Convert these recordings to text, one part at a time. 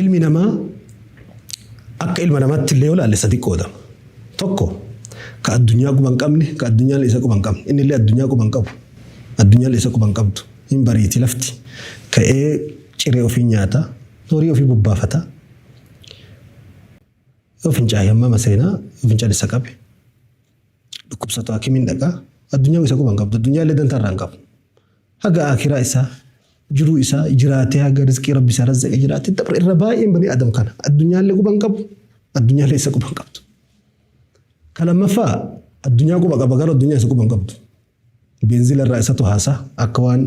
ilmi namaa akka ilma namaatti illee olaale sadi qoodama. Tokko ka addunyaa quban qabne ka addunyaan isa quban qabne inni illee addunyaa quban qabu addunyaan isa quban qabdu hin bariiti lafti ka'ee ciree ofii nyaata horii ofii bubbaafata ofin caayamma maseenaa ofin calisa qabe dhukkubsatu hakimiin dhaqaa addunyaa isa quban qabdu addunyaa illee dantarraan qabu haga akiraa isaa jiruu isaa jiraatee haga rizqii rabbi isaa razzaqe jiraatee dabra irra baay'een bani adam kana addunyaa illee quban qabu addunyaa illee isa quban qabdu. Kalamaffaa addunyaa quba qaba garuu addunyaa isa quban qabdu. Beenzila irraa isatu haasaa akka waan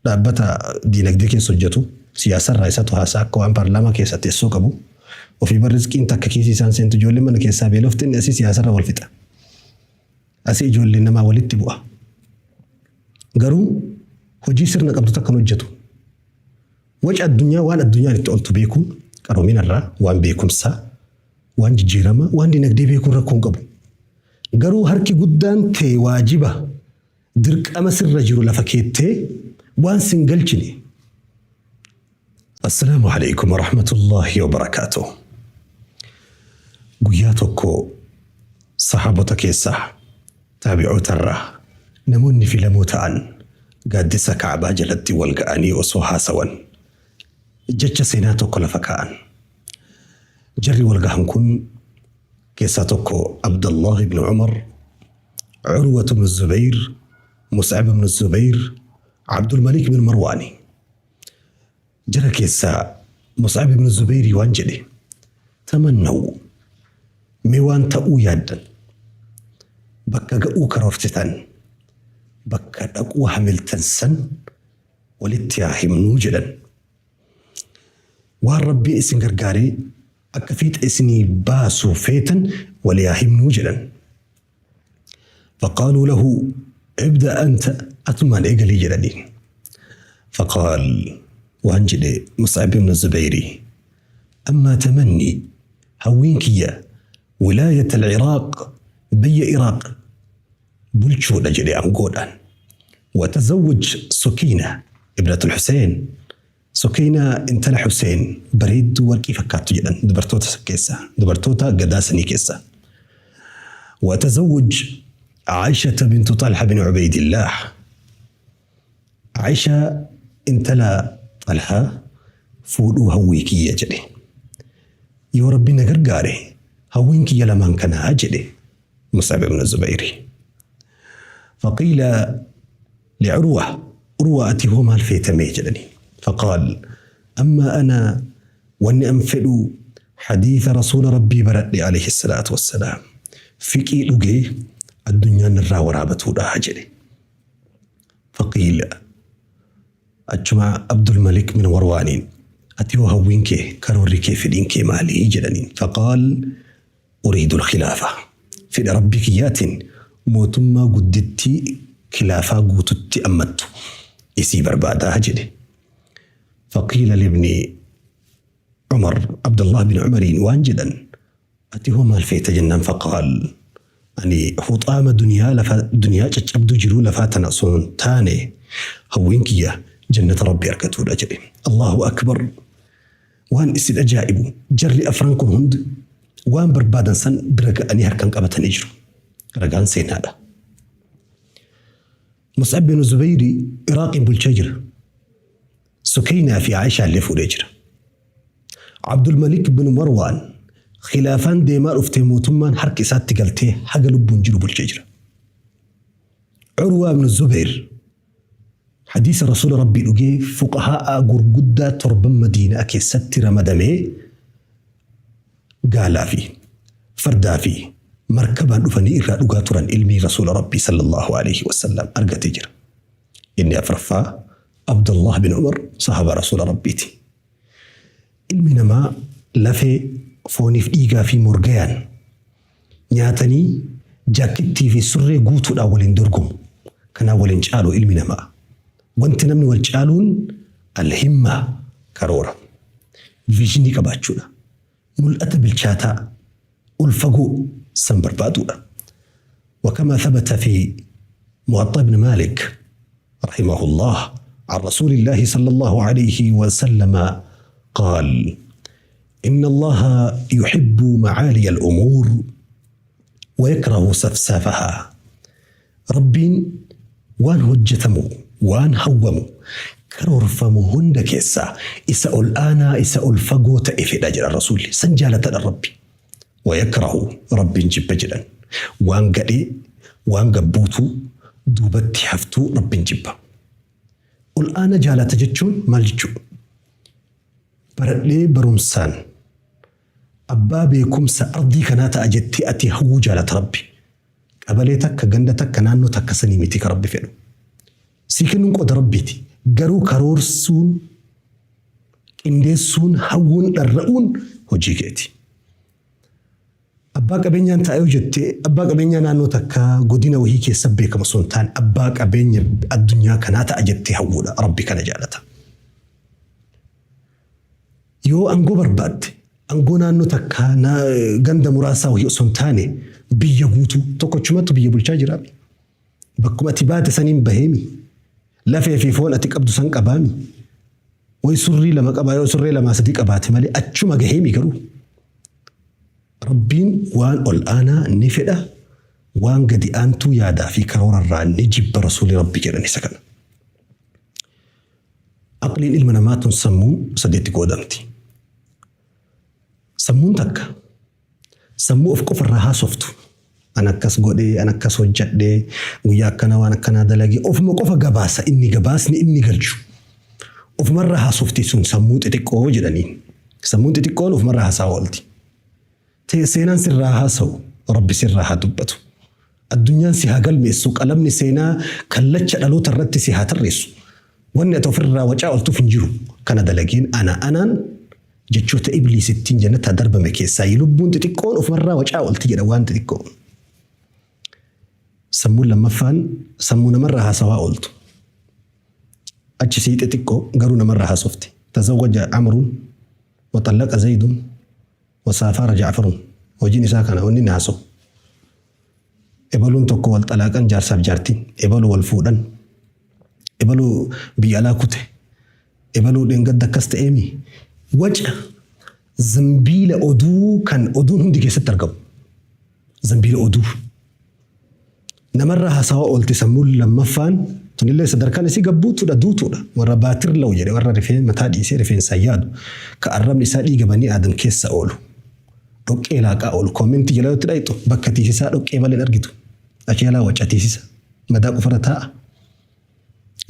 dhaabbata diinagdee keessa hojjetu siyaasa irraa isatu haasaa akka waan paarlaamaa keessa teessoo qabu ofii barrizqiin takka kiisii isaan seentu ijoollee mana keessaa beeloftiin asii siyaasa irra wal fixa. Asii ijoollee namaa walitti bu'a. Garuu hojii sirna qabdu takkan hojjetu. Waci addunyaa waan addunyaan itti oltu beekuun qaroomina irraa waan beekumsaa waan jijjiirama waan dinagdee beekuun rakkoon qabu. Garuu harki guddaan ta'e waajiba dirqama sirra jiru lafa keettee waan sin galchine. Assalaamu alaykum wa rahmatullahi wa barakaatuh. Guyyaa tokko sahaabota keessaa taabi'oota irraa namoonni filamoo ta'an gaaddisa Kaabaa jalatti wal ga'anii osoo haasawan jecha seenaa tokko lafa kaa'an. جري والقهم كن كيساتوكو عبد الله بن عمر عروة بن الزبير مصعب بن الزبير عبد الملك بن مرواني جرى كيسا مصعب بن الزبير وانجلي تمنوا ميوان تأو يادا بكا قاو كرورتتان بكا قاو حمل تنسن ولتياهم نوجلا والربي اسن قرقاري أكفيت إسني باسو فيتا ولياهم نوجلا فقالوا له ابدأ أنت أتمان إيقالي جلالين فقال وانجلي مصعب بن الزبيري أما تمني هوينكيا ولاية العراق بي إراق بلشو لجلي أنقودان وتزوج سكينة ابنة الحسين سكينة انت حسين بريد وركي فكاتو جدا دبرتوتا كيسا دبرتوتا قداسني كيسا وتزوج عائشة بنت طلحة بن عبيد الله عائشة انت لا طلحة فولو هويكي يجري يا ربي نقرقاري هوينكي لمن كان أجري مصعب بن الزبيري فقيل لعروة أتي هما الفيتمي جلني فقال أما أنا وأني أنفل حديث رسول ربي برد عليه الصلاة والسلام فيكي لقي الدنيا نرى ورابته لا هجري فقيل أجمع عبد الملك من وروانين أتيوها وينكي كروريكي في دينكي مالي جلنين فقال أريد الخلافة في ربكيات موتما قدتي خلافة قوتتي أمت إسي بربادا هجري فقيل لابن عمر عبد الله بن عمر وانجلا أتيهما الفيت جنان فقال أني حطام دنيا تشبدو جلو لفاتنا صون تاني هوينكيا جنة ربي أركتو الأجري الله أكبر وان إسل أجائب جري أفرانكم هند وان بربادا سن برقا أني هركان قبتا نجرو رقان سين هذا مصعب بن الزبيري إراقي بالشجر سكينة في عائشة اللي فوريجر عبد الملك بن مروان خلافان ديمار افتموتمان حركي سات تقلتيه حق لبون جلوب الشجرة عروة بن الزبير حديث رسول ربي لقي فقهاء قرقودة ترب مدينة كي ستر مدمي قال في فردا في مركبا نفني إرادوغا تران علمي رسول ربي صلى الله عليه وسلم أرقى تجر إني أفرفا عبد الله بن عمر صحابة رسول ربيتي المنما لفي فوني في إيقا في مرقيان نياتني جاكتي في سري قوتو الأولين درقم كان أولين جالو المنما وانت نمني والجالون الهمة كارورا فيجيني كباتشونا ملأت بالشاتا الفقو سنبر بادونا وكما ثبت في موطأ بن مالك رحمه الله عن رسول الله صلى الله عليه وسلم قال إن الله يحب معالي الأمور ويكره سفسافها. ربين وان هجتمو وان هومو كرور فمو هند كيسا إسا الآن إسا الفقو تأفي أجر الرسول سنجالة الرب. ويكره رب جب جدا وان قدي وان قبوتو دوبتي حفتو رب جب. الآن جالة جتشون مال جتشون برلي برمسان أبا بيكم سأرضي كانت أجتي أتي هو جالة ربي قبلتك كغندتك كنانو تكسني ميتك ربي فينو سيكنون قد ربيتي قرو كرور سون إنديسون هون الرؤون هجيكيتي أبا قبينيا أنت أوجدتي أبا قبينيا نانو تكا قدينا وهيكي سبيك مسونتان أبا قبينيا الدنيا كانت أجتي هولا ربي كان جالتا يو أنقو برباد أنقو نانو تكا غند مراسا وهي سونتاني biyya guutuu tokkochumatti biyya bulchaa jira. Bakkuma ati baate saniin baheemi. Lafee fi foon ati qabdu san qabaami. Way surrii lama qabaa yoo surree lama sadii qabaate malee achuma gaheemi garuu. Rabbiin waan ol aanaa ni fedha waan gadi aantuu yaadaa fi karoorarraa ni jibba rasuuli rabbi jedhan isa kana. Aqliin ilma namaatun sammuu sadeetti qoodamti. Sammuun takka sammuu of qofarraa haasoftu. An akkas godhee, an akkas hojjadhee, guyyaa akkana waan akkanaa dalagee ofuma qofa gabaasa inni gabaasni inni galchu. Ofumarraa haasofti sun sammuu xixiqqoo jedhaniin. Sammuun xixiqqoon ofumarraa haasaa oolti. Seenaan sirraa haasa'u, rabbi sirraa haa dubbatu. Addunyaan si haa galmeessu, qalamni seenaa kallacha dhaloota irratti si haa tarreessu. Wanni ati ofirraa wacaa ooltuuf hin jiru. Kana dalagiin anaan jechoota ibliisittiin jannata darbame keessaa lubbuun xixiqqoon ofumarraa wacaa oolti jedha waan xixiqqoo. Sammuun lammaffaan sammuu namarraa haasawaa ooltu. Achi sii xixiqqoo garuu namarraa haasofti. Tazawwaja Amruun waxallaqa Zayduun وسافر جعفر وجيني ساكنة ونين هاسو إبلون تكو والطلاقان جار ساب جارتين إبلو والفودان إبلو بيالا كوته إبلو دنقد دكست إيمي وجه زنبيل أدو كان أدو هندي كيسة ترقب زنبيل أدو نمرها سواء قلت سمول لما فان تنيلي صدركان سي قبوتو دا دوتو دا ورا باتر لو جري ورا رفين متادي سي رفين سيادو كأرم نسادي قباني آدم كيس سأولو دوك إلاقا أولو كومنتي جلاو تلايتو بكا تيسيسا دوك إيبالي نرغيتو أجيلا وجه تيسيسا مداكو فرطاء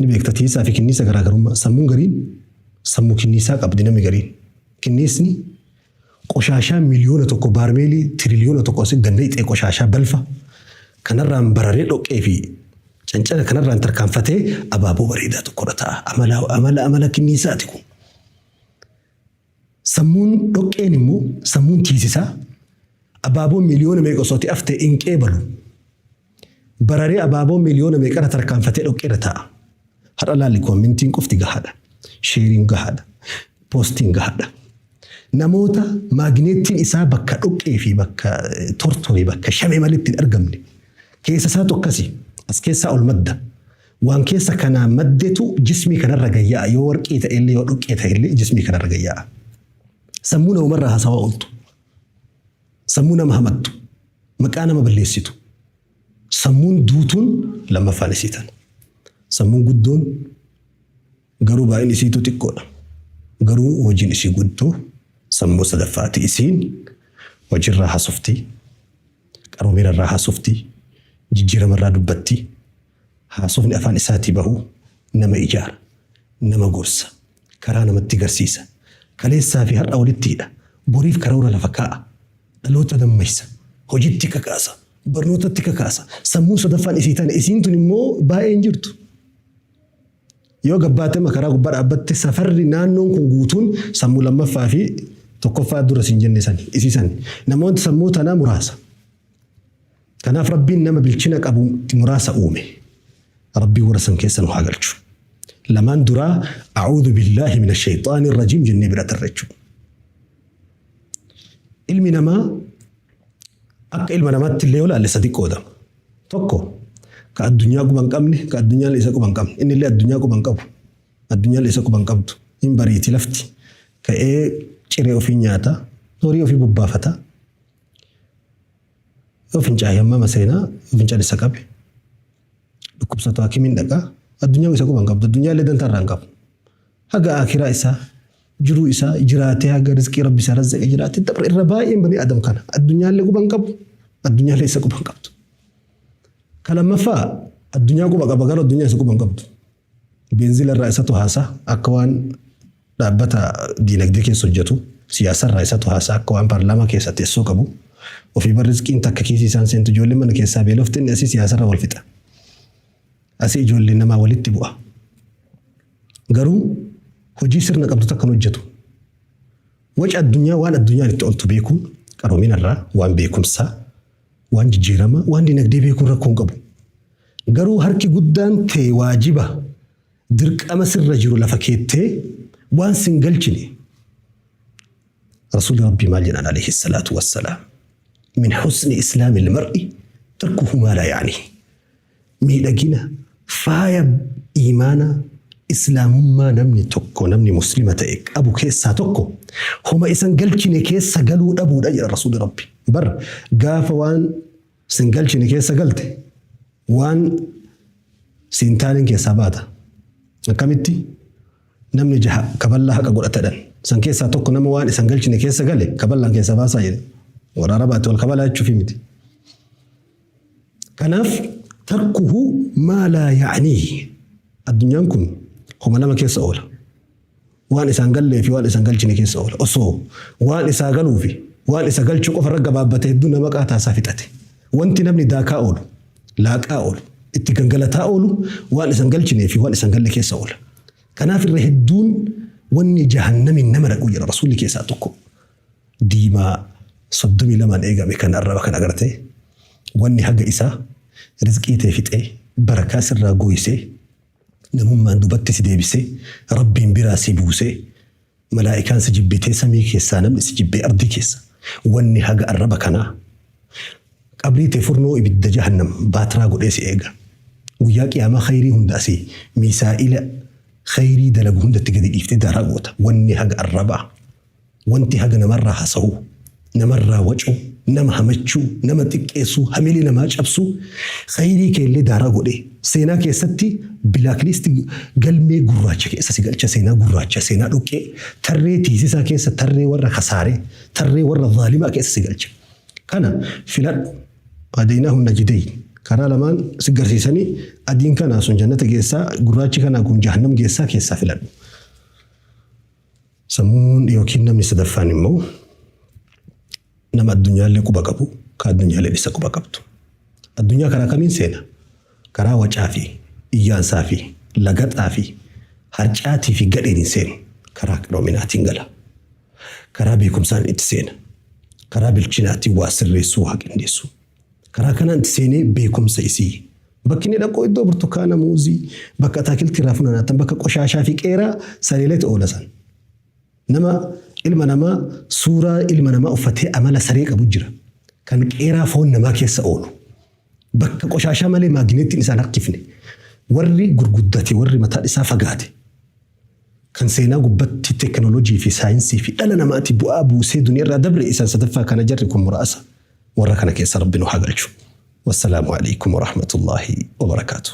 نبيك تتيسا في كنيسة غراغرما سمون غرين سمو كنيسة قبدنا مغرين كنيسني قشاشا مليون توكو بارميلي تريليون توكو سي غنديت اي قشاشا بلفا كنران براري دوك اي في cancana kanarraan tarkaanfatee abaaboo bareedaa tokko dhataa amala kinniisaatiku. Sammuun dhoqqeen immoo sammuun tiisisaa abaaboo miliyoona meeqa osooti aftee hin qeebalu. Bararee abaaboo miliyoona meeqara tarkaanfatee dhoqqeera ta'a. Hadha laalli koomintiin qofti gahaadha. Sheeriin gahaadha. Poostiin gahaadha. Namoota maagneettiin isaa bakka dhoqqee fi bakka tortorii bakka shamee malitti hin argamne. Keessa isaa tokkasi. As keessa ol madda. Waan keessa kana maddetu jismii kanarra gayyaa yoo warqii ta'e illee yoo dhoqqee ta'e illee jismii kanarra gayyaa. Sammuu namarraa haasawaa ooltu. Sammuu nama hamattu. Maqaa nama balleessitu. Sammuun duutuun lammaffaan isiitan. Sammuun guddoon garuu baay'een isiitu xiqqoodha. Garuu hojiin isii guddoo sammuu sadaffaati isiin hojiirraa haasofti. Qaroomirraa haasofti. Jijjiiramarraa dubbatti haasofni afaan isaatii bahu nama ijaara nama gorsa karaa namatti garsiisa kaleessaa fi har'a walitti hidha boriif karoora lafa kaa'a dhaloota dammaysa hojiitti kakaasa barnootatti kakaasa sammuu sadaffaan isiitan isiintun immoo baay'een jirtu yoo gabbaate makaraa gubbaa dhaabbatte safarri naannoon kun guutuun sammuu lammaffaa fi tokkoffaa dura sin jenne san isiisan namoota sammuu tanaa muraasa. كناف ربي إنما بالشنك أبو مراسة أومي ربي ورسم كيسا وحاقلشو لما ندرا أعوذ بالله من الشيطان الرجيم جني برات الرجو علمي نما علم نما اللي ولا اللي صديق قدام توكو كالدنيا قبان قمني كالدنيا اللي ساقو بان إن اللي الدنيا قبان قبو الدنيا اللي ساقو بان قبو إن بريتي لفتي كأي ciree ofii nyaata, horii ofii bobbaafata. Yoo fincaa'e hammama seenaa, yoo fincaan isa qabe. Dhukkubsatu hakimiin dhaqaa. Addunyaa isa quban qabdu, addunyaa illee dantaa irraa hin qabu. Haga akiraa isaa, jiruu isaa, jiraatee haga rizqii rabbi isaa razzaqee jiraatee dabra irra baay'een banii adam kana. Addunyaa illee quban qabu, addunyaa illee isa quban qabdu. Kalammaffaa addunyaa quba qaba gara addunyaa isa quban qabdu. Beenzila irraa isatu haasaa akka waan dhaabbata diinagdee keessa hojjetu, siyaasa irraa isatu haasaa akka waan paarlaamaa keessa teessoo qabu. Ofii bar rizqiin takka kiisii isaan seentu ijoollee mana keessaa beelofte inni asii siyaasa irra wal fixa. Asii ijoolleen namaa walitti bu'a. Garuu hojii sirna qabdu takkan hojjetu. Waca addunyaa waan addunyaan itti oltu beekuun qaroomina irraa waan beekumsaa, waan jijjiirama, waan diinagdee beekuun rakkoon qabu. Garuu harki guddaan ta'e waajiba dirqama sirra jiru lafa keettee waan sin galchine. Rasuulli Rabbii maal jedhan alayhi salaatu wassalaam. Min husni islaami ilmar'i tarkuhu maa laa yaanii. Miidhagina faaya iimaana islaamummaa namni tokko namni muslima ta'e qabu keessaa tokko homa isan galchine keessa galuu dhabuudha jedha Rasuulli Rabbi. Bar gaafa waan sin galchine keessa galte waan sin taanin keessaa baata. Akkamitti namni jaha kaballaa haqa godhatadhan san keessaa tokko nama waan isan galchine keessa gale kaballaan keessaa baasaa jedhe. Waraana baate wal kabalaa jechuuf miti. Kanaaf tarkuhu maa laa yaanii. Addunyaan kun homa lama keessa oola. Waan isaan gallee fi waan isaan galchine keessa oola. Osoo waan isaa galuu fi waan isa galchuu qofa irra gabaabbatee hedduu nama qaataasaa fixate. Wanti namni daakaa oolu, laaqaa oolu, itti gangalataa oolu waan isaan galchine fi waan isaan galle keessa oola. Kanaaf irra hedduun wanni jahannamiin nama dhaquu jira Rasuulli keessaa tokko. Diimaa 32 eegame kan arraba kan agartee wanni haga isaa rizqii ta'e fixee barakaa sirraa gooyisee namummaan dubatti si deebisee rabbiin biraa si buusee malaa'ikaan si jibbitee samii keessaa namni si jibbee ardii keessa wanni haga arraba kanaa qabrii ta'e furnoo ibidda jahannam baatiraa godhee si eega. Guyyaa qiyaamaa khayrii hunda asii miisaa'ila khayrii dalagu hundatti gadi dhiiftee daaraa goota. Wanni haga arrabaa wanti haga namarraa haasa'uu namarraa wacuu nama hamachuu nama xiqqeessuu hamilee namaa cabsuu khayrii keellee daaraa godhee seenaa keessatti bilaakliistii galmee gurraacha keessa si galcha seenaa gurraacha seenaa dhuqqee tarree tiisisaa keessa tarree warra kasaaree tarree warra zaalimaa keessa si galcha. Kana filadhu adeynaahu najidayn karaa lamaan si garsiisanii adiin kanaa sun jannata keessaa gurraachi kanaa kun jahannam keessaa filadhu. Sammuun yookiin namni sadaffaan immoo nama addunyaallee quba qabu ka addunyaallee isa quba qabdu. Addunyaa karaa kamiin seena? Karaa wacaa fi iyyaansaa fi lagaxaa fi harcaatii fi gadheen hin seenu. Karaa qaroominaatiin gala. Karaa beekumsaan itti seena. Karaa bilchinaatiin waa sirreessuu waa qindeessuu. Karaa kanaan itti seenee beekumsa isii. Bakki inni dhaqoo iddoo burtukaana muuzii bakka ataakiltii irraa funaanatan bakka qoshaashaa fi qeeraa sariileetti oolasan. Nama ilma namaa suuraa ilma namaa uffatee amala saree qabu jira. Kan qeeraa foon namaa keessa oolu. Bakka qoshaashaa malee maagineettiin isaan harkifne. Warri gurguddate warri mataan isaa fagaate. Kan seenaa gubbatti teknoolojii fi saayinsii fi dhala namaatti bu'aa buusee duniyaa dabre isaan sadaffaa kana jarri kun muraasa. Warra kana keessa Rabbi nu haa galchu. Wassalaamu alaikum wa rahmatullahi wa barakaatuh.